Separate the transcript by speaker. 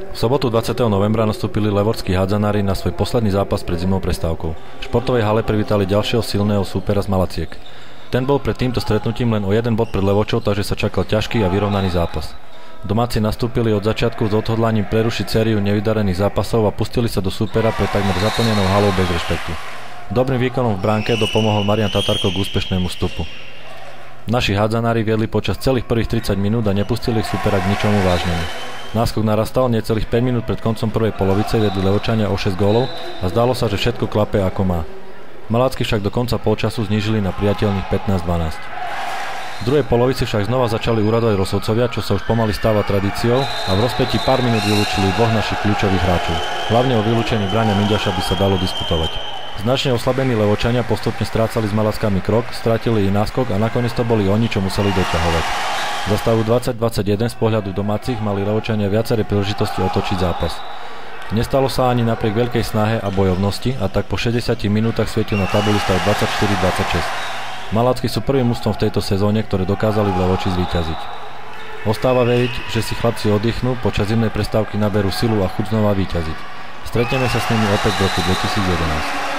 Speaker 1: V sobotu 20. novembra nastúpili levorskí hádzanári na svoj posledný zápas pred zimou prestávkou. V športovej hale privítali ďalšieho silného súpera z Malaciek. Ten bol pred týmto stretnutím len o jeden bod pred Levočou, takže sa čakal ťažký a vyrovnaný zápas. Domáci nastúpili od začiatku s odhodlaním prerušiť sériu nevydarených zápasov a pustili sa do súpera pre takmer zaplnenou halou bez rešpektu. Dobrým výkonom v bránke dopomohol Marian Tatarko k úspešnému vstupu. Naši hádzanári viedli počas celých prvých 30 minút a nepustili súpera k ničomu vážnemu. Náskok narastal, necelých 5 minút pred koncom prvej polovice viedli Levočania o 6 gólov a zdalo sa, že všetko klape ako má. Malácky však do konca polčasu znížili na priateľných 15-12. V druhej polovici však znova začali uradovať Rosovcovia, čo sa už pomaly stáva tradíciou, a v rozpätí pár minút vylúčili dvoch našich kľúčových hráčov. Hlavne o vylúčení Braňa Minďaša by sa dalo diskutovať. Značne oslabení Levočania postupne strácali s Malackami krok, strátili i náskok a nakoniec to boli oni, čo museli doťahovať. Za stavu 20-21 z pohľadu domácich mali Levočania viaceré príležitosti otočiť zápas. Nestalo sa ani napriek veľkej snahe a bojovnosti a tak po 60 minútach svietil na tabuli stav 24-26. Malacky sú prvým mužstvom v tejto sezóne, ktoré dokázali v Levoči zvíťaziť. Ostáva veriť, že si chlapci oddychnú, počas zimnej prestávky naberú silu a chuť znova víťaziť. Stretneme sa s nimi opäť v roku 2011.